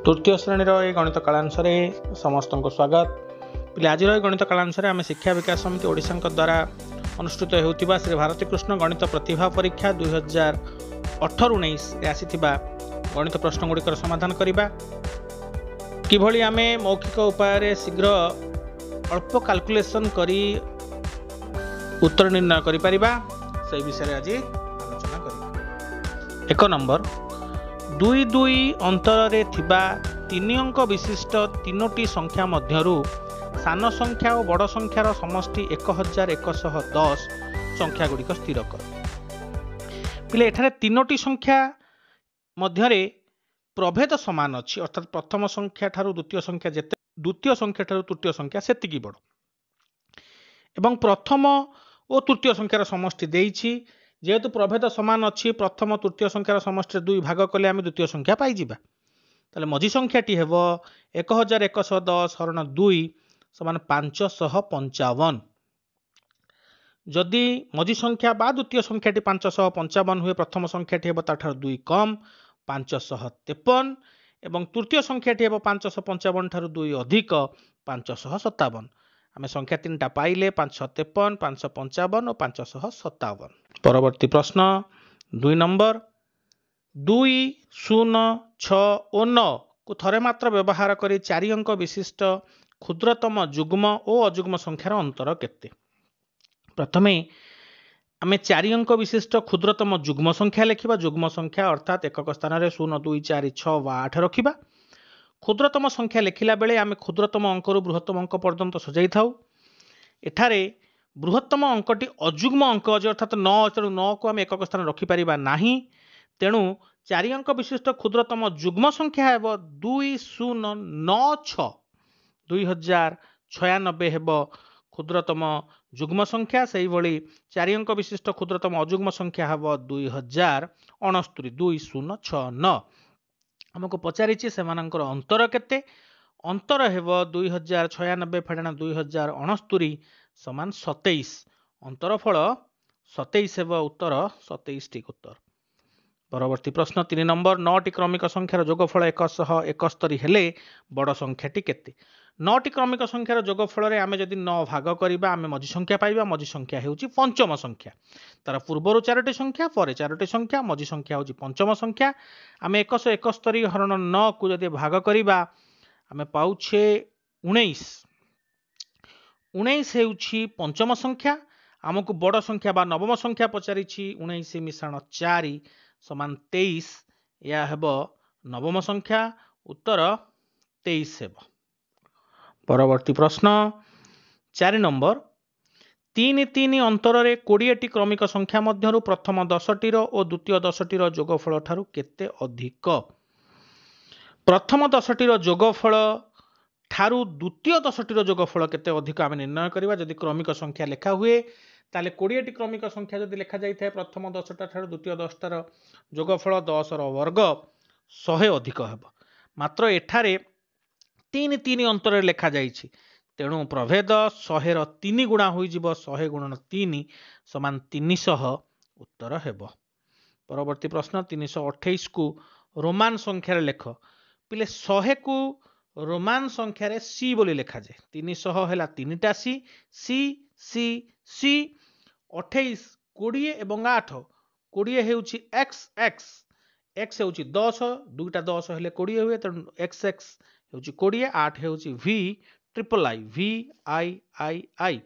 तृतीय श्रेणी गणित कालांश समस्त को स्वागत। पिले आज गणित कालांश आम शिक्षा विकास समिति ओडिशा द्वारा अनुष्ठित होता श्री भारती कृष्ण गणित प्रतिभा परीक्षा 2018-19 आसीथिबा गणित प्रश्न गुड़िकर समाधान करबा। किभली आम मौखिक उपाय शीघ्र अल्प कैलकुलेशन करी उत्तर निर्णय करि परिबा से विषय आज आलोचना करिबा। 1 नंबर 2-2 अंतर थिबा 3 अंक विशिष्ट 3टी संख्या मध्यरु सान संख्या और बड़ संख्यार समष्टि 1110 संख्या गुड़िक स्थिर कर। पिले एठारे 3टी संख्या मध्यरे प्रभेद समान अच्छी, अर्थात प्रथम संख्या ठारू द्वितीय संख्या जेते द्वितीय संख्या ठारू तृतीय संख्या सेतिकी बड़ एवं प्रथम और तृतीय संख्यार समष्टि देइछि। जेहेतु प्रभेद समान अच्छी, प्रथम तृतीय संख्यार समष्टि 2 भाग कले आम द्वितीय संख्या पाइजिबा। ताले मझी संख्याटी हेब 1110 हरण 2 समान 555। जदि मझी संख्या बा द्वितीय संख्याटी 555 हुए, प्रथम संख्याटी हेब ताठार 2 कम 553 एवं तृतीय संख्याटी हेब 555 ठारू 2 अधिक 557। आम संख्या 3टा पाइले 553, 555 और 557। परवर्ती प्रश्न 2 नंबर 2, 0, 6 और 9 को थरे मात्र व्यवहार करी 4 अंक विशिष्ट क्षुद्रतम जुग्म और अजुग्म संख्यार अंतर केते। प्रथमे आम 4 अंक विशिष्ट क्षुद्रतम जुग्म संख्या लिखा। जुग्म संख्या अर्थात एकक स्थान में 0, 2, 4, 6 व 8 रखा। क्षुद्रतम संख्या लिखिला बेले आम क्षुद्रतम अंक रु बृहत्तम अंक पर्यंत सजाई थाउ। एठारे बृहत्तम अंकटी अजुग्म अंक अर्थात 9, तेणु 9 को आम एकक स्थान रखिपर नहीं। तेणु 4 अंक विशिष्ट क्षुद्रतम जुग्म संख्या हेब 2096 2096 हेब क्षुद्रतम जुग्म संख्या। से भली 4 अंक विशिष्ट क्षुद्रतम अजुग्म संख्या हेब 2069 2069। आमको पचारि सेमानंकर अंतर केते। अंतर हेब 2096 फेडाण 2069 समान 27। अंतर फल 27 हेब उत्तर 27 टी उत्तर। परवर्ती प्रश्न 3 नंबर 9टी क्रमिक संख्यार जोगफल 171 हेले बड़ संख्याटी केते। 9टी क्रमिक संख्यार जोगफल आम जदि 9 भाग करबा आम मझी संख्या पाइबा। मझी संख्या हेउची पंचम संख्या। तार पूर्वर 4टी संख्या पर 4टी संख्या, मझी संख्या हेउची पंचम संख्या। आम 171 हरण 9 को जदि भाग करबा आम पाउछे 19। 19 हेउची पंचम संख्या। आमको बड़ संख्या बा नवम संख्या पचारि 19 मिश्रण 4 समान 23। या हेब नवम संख्या, उत्तर 23 हेब। परवर्ती प्रश्न 4 नंबर 3-3 अंतर 20टी क्रमिक संख्या मध्यरु प्रथम 10टीर और द्वितीय 10टीर जोगफल ठारू केते अधिक। प्रथम 10टीर जोगफल ठारू द्वितीय 10टीर जोगफल केते अधिक आम निर्णय करबा। जदि क्रमिक संख्या लेखा हुए ताले 20टी क्रमिक संख्या जदि लेखा जाई थाए, प्रथम 10टा ठारू द्वितीय 10टार जोगफल 10 रो वर्ग 100 अधिक हेब। मात्र एठारे 3-3 अंतर लेखा जाइछि, तेणु प्रभेद 100 रो 3 गुणा होई जिवो। 100 गुणन 3 समान 300 उत्तर हेब। परवर्ती प्रश्न 328 को रोमान संख्यार लेख। पिले 100 को रोमान संख्यार सी बोली लेखा जाए। 300 हेला 3टा सी सी सी सी। 28 20 एवं 8 20 हेउची एक्स एक्स एक्स हेउची 10 दुईटा 10 हेले 20 हुए, तेणु एक्स एक्स हेउची 20 8 हेउची V triple I V I I I.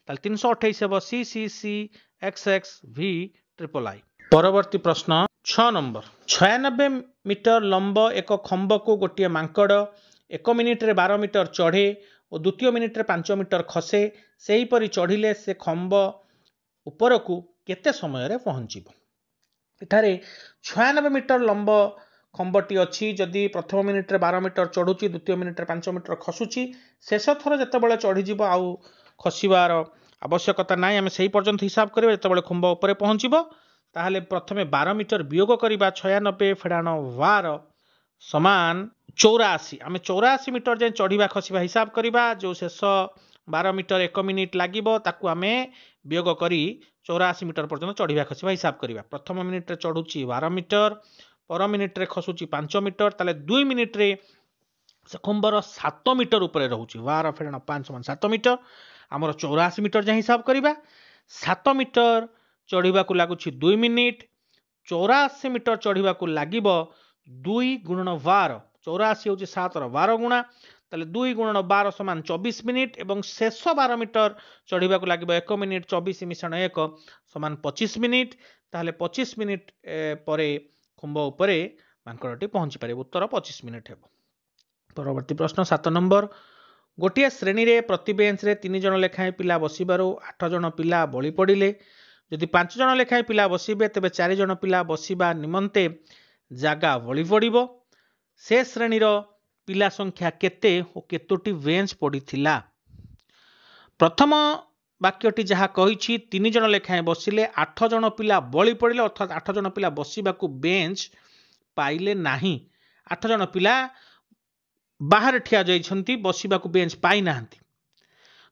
ताले 328 हेब C C C X X V triple I. परवर्ती प्रश्न 6 नंबर 96 मीटर लंब एक खंब को गोटे मांकड़ 1 मिनिट रे 12 मीटर चढ़े और द्वितीय मिनिट रे 5 मीटर खसे। सेहीपरि चढ़िले से खंब ऊपर को केते समय रे पहुंचिबो। एठारे 96 मीटर लंब खंबटी अच्छी। जदि प्रथम मिनिट रे 12 मीटर चढ़ुची, द्वितीय मिनिट रे 5 मीटर खसुची, शेष थर जेतेबेले चढ़ीजिबो आउ खसिबार आवश्यकता नाही। आम सेही पर्यंत हिसाब करिबा। जेतेबेले खंब ऊपर पहुंचिबो ताहले प्रथमे 12 मीटर वियोग करिबा। 96 फेडाण 12 समान 84। आम 84 मीटर जे चढ़िबा खसिबा हिसाब करिबा। जो शेष 12 मीटर 1 मिनिट लागिबो ताकू आमे वियोग करी 84 मीटर पर्यंत चढ़िबा खसिबा हिसाब करिबा। प्रथम मिनिट रे चढ़ुची 12 मीटर, पर मिनिट रे खसुची 5 मीटर, ताले 2 मिनिट रे से कुंभर 7 मीटर ऊपर रोचे 12 फेरण 5 = 7 मीटर आमर 84 मीटर जहाँ हिसाब करवा 7 मीटर चढ़ा लगुच 2 मिनिट 84 मीटर चढ़ा लगे 2 × 12 84 हूँ 7 ର 12 गुणा ताले 2 × 12 = 24 मिनिट एवं शेष 12 मीटर चढ़ा लगे 1 मिनिट 24 मिश्रण 1 = 25 मिनिट ताहले 25 मिनिट पर खुंब उपरे मांकड़टी पहुंची पारे उत्तर 25 मिनिट है। परवर्ती प्रश्न 7 नंबर गोटे श्रेणी रे प्रति बेंच रे 3 जन लेखाएं पिला बसिबारो 8 जन पिला बळी पड़िले जदि 5 जन लेखाएं पिला बसिबे तेबे 4 जन पिला बसिबा निमंते जागा बळी पड़िबो से श्रेणी रो पिला संख्या केते ओ केतोटी बेंच पड़िथिला। प्रथम वाक्यटी जहाँ कही 3 जन लेखाएं बसिले 8 जन पिला बळी पड़िले अर्थात 8 जन पिला बसिबाकू बेंच पाइले नाही 8 जन पिला बाहर ठिया जाइछंती बसिबाकू बेंच पाई नाहंती।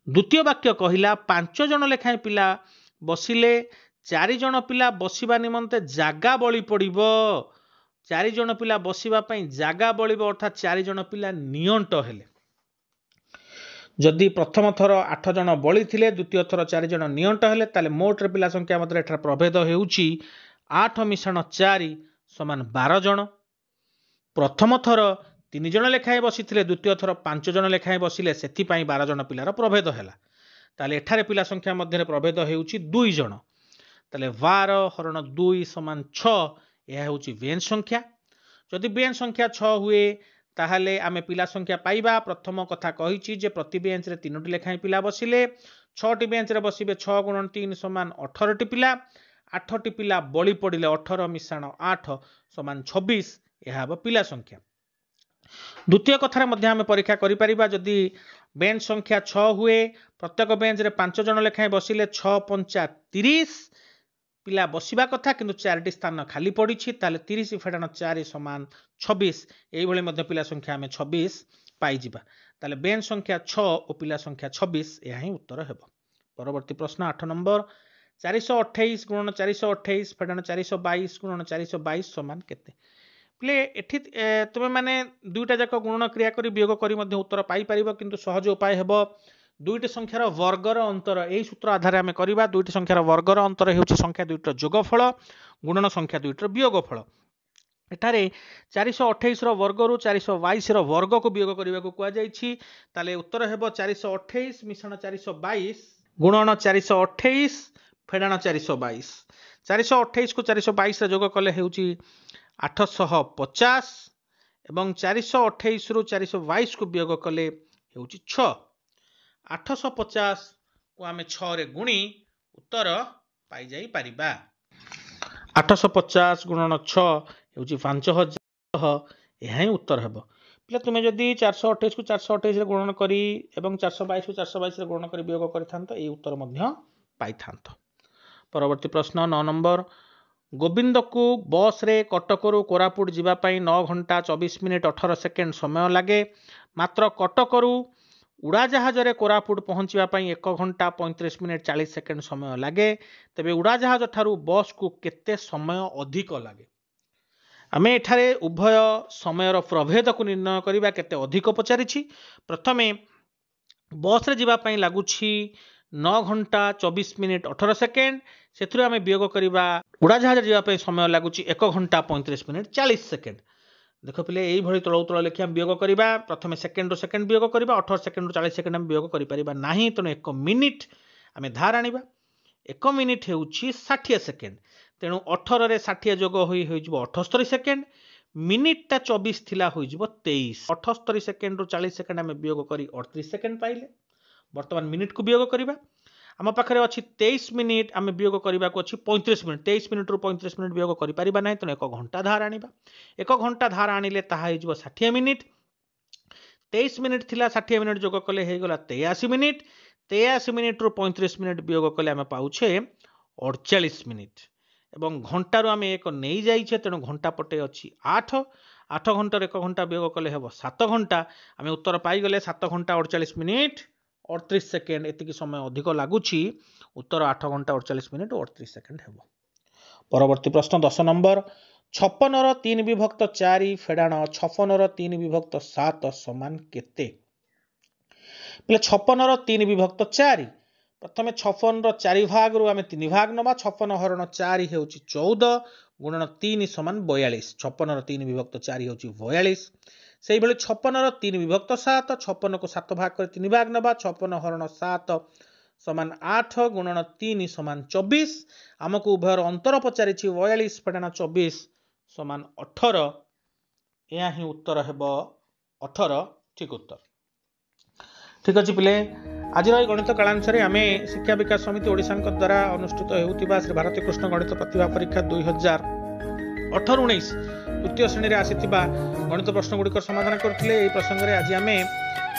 द्वितीय वाक्य कहिला 5 जन लेखाएं पिला बसिले 4 जन पिला बसिबा निमंते जागा बळी पड़िबो 4 जन पिला बसिबा पई जागा बळिबो अर्थात 4 जन पिला नियंट हेले जदि प्रथम थर 8 जन बळी थिले द्वितीय थर 4 जन नियंट हेले ताले मोट रे पिला संख्या मध्य एठार प्रभेद हेउची 8 मिश्रण 4 = 12 जन प्रथम थर 3 जन लेखाएं बसिथिले द्वितीय थर 5 जन लेखाएं बसिले सेथि पई 12 जन पिलार प्रभेद हैला ताले एठारे पिला संख्या मध्य प्रभेद हेउची 2 जन ताले 12 हरण 2 = 6 यह हेउची बेंच संख्या जदि बेंच संख्या 6 हुए ताहले आमे पिला संख्या पाइबा प्रथम कथा कहिची जे प्रति बेंच रे 3टी लेखाएं पिला बसिले 6टी बेंच रे बसिबे 6 × 3 = 18टी पिला 8टी पिला बळी पड़िले 18 मिश्रण 8 = 26 यह हबो पिला संख्या। द्वितीय कथार मध्य आमे परीक्षा करि परिबा जदि बेंच संख्या 6 हुए प्रत्येक बेंच रे 5 जन लेखाएं बसिले 6 × 5 = 30 पिला बसिबा कथा किंतु 4टी स्थान खाली पड़ी ताले 30 फेडाण 4 = 26 एई भली मध्य पिला संख्या आमे 26 पाई जिबा ताले बेंच संख्या 6 और पिला संख्या 26 यह ही उत्तर हेबो। परवर्ती प्रश्न 8 नंबर 428 × 428 फेडाण 422 × 422 समान केते प्ले एठी तुमे माने दुईटा जाक गुणन क्रिया करी वियोग करी मध्य उत्तर पाई परिबो किंतु सहज उपाय हेबो दुईटी संख्यार वर्गर अंतर एई सूत्र आधार आमे करिबा दुईटी संख्यार वर्गर अंतर हेउची संख्या दुईटर जोगफल गुणन संख्या दुईटर वियोगफल एठारे 428 रो वर्ग रु 422 रो वर्ग को वियोग करिबा को कुआ जाईछि ताले उत्तर हेबो 428 मिश्रण 422 गुणन 428 फेडाण 422 428 को 422 रे जोग कले हेउची 850 एवं 428 रु 422 को वियोग कले हेउची 6 850 को आमे 6 रे गुणी उत्तर पाई जाई परिबा 850 गुणन 6 हेउची 5000 यह ही उत्तर हेबो पिला तुमे जदी 428 को 428 रे गुणन करी एवं 422 को 422 रे गुणन करी वियोग करिथांत ए उत्तर मध्य पाइथांत। परवर्ती प्रश्न 9 नंबर गोविंद को बस रे कटकरू कोरापुट जीवा पई 9 घंटा 24 मिनिट 18 सेकेंड समय लगे मात्र कटकरू उड़ाजाहाज रे कोरापुट पहुंचवा पई 1 घंटा 35 मिनिट 40 सेकेंड समय लगे तेबे उड़ाजाहाज ठारू बस को केते समय अधिक लगे आमे एठारे उभय समयर प्रभेद को निर्णय करिबा केते अधिक पचारिछि प्रथमे बस रे जीवा पई लागुछि 9 घंटा 24 मिनिट 18 सेकेंड से आम वियोग करवा उड़ाजाहाज जावाई समय लगुच 1 घंटा 35 मिनिट 40 सेकेंड देख पे यही तल तल लिखि आम वियोग करवा प्रथम सेकेंड रु सेकेंड वियोग करवा 18 सेकेंड रु 40 सेकेंड आम वियोग कर ना तेणु 1 मिनिट आम धार आने 1 मिनिट हूँ 60 सेकेंड तेणु 18 रे 60 जोग हो 78 सेकेंड मिनिटा 24 थिला हो 23 78 सेकेंड रु 40 सेकेंड आम वियोग कर 38 सेकेंड पाइले वर्तमान मिनिट को वियोग करवा आम पाखे अच्छी 23 मिनिट आम वियोग करने को अच्छी 35 मिनिट 23 मिनिट रु 35 मिनिट वियोग कर ना तेणु 1 घंटा धार आनिबा 1 घंटा धार आनिले ताहा हो 60 मिनिट 23 मिनिट थिला 60 मिनिट जोग कले हो गला 83 मिनिट 83 मिनिट रु 35 मिनिट वियोग कले आम पाउछे 48 मिनिट एवं घंटारू आम 1 नहीं जाइछे तेणु घंटा पटे अच्छी 8 घंटा 1 घंटा वियोग कले हे 7 घंटा आम उत्तर पाईगले 7 घंटा 48 मिनिट 38 सेकेंड एतिकी समय अधिक लगुच उत्तर 8 घंटा 48 मिनिट 38 सेकेंड हेबो। परवर्ती प्रश्न 10 नंबर 56 ର 3 ବିଭକ୍ତ 4 ଫେଡାଣ 56 ର 3 ବିଭକ୍ତ 7 ସମାନ କେତେ? ପିଲେ 56 ର 3 ବିଭକ୍ତ 4 प्रथमे 56 ର 4 भाग आम 3 भाग नवा 56 हरण 4 ହେଉଛି 14 गुणन 3 समान 42 56 ର 3 ବିଭକ୍ତ 4 ହେଉଛି 42 ସେଇ भली 56 ର 3 ବିଭକ୍ତ 7 56 को 7 भाग कर 3 भाग नवा 56 हरण 7 समान 8 गुणन 3 समान 24 आमको उभयर अंतर पचारि 42 फेडाण 24 समान 18 या ही उत्तर हेबो 18 ठीक उत्तर। ठीक अच्छे पिले आज गणित कालांश आम शिक्षा विकास समिति ओडिशा द्वारा अनुष्ठित होउतिबा श्री भारती कृष्ण गणित प्रतिभा परीक्षा 2018-19 तृतीय श्रेणी में आसीथिबा गणित प्रश्न गुड़िक समाधान करथिले। एई प्रसंग रे आज आम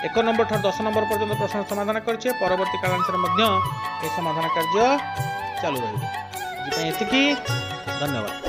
1 नंबर ठार 10 नंबर पर्यंत प्रश्न समाधान करछे। परवर्ती कालांश मध्य ए समाधान कार्य चालू रहिबो। एतिकी धन्यवाद।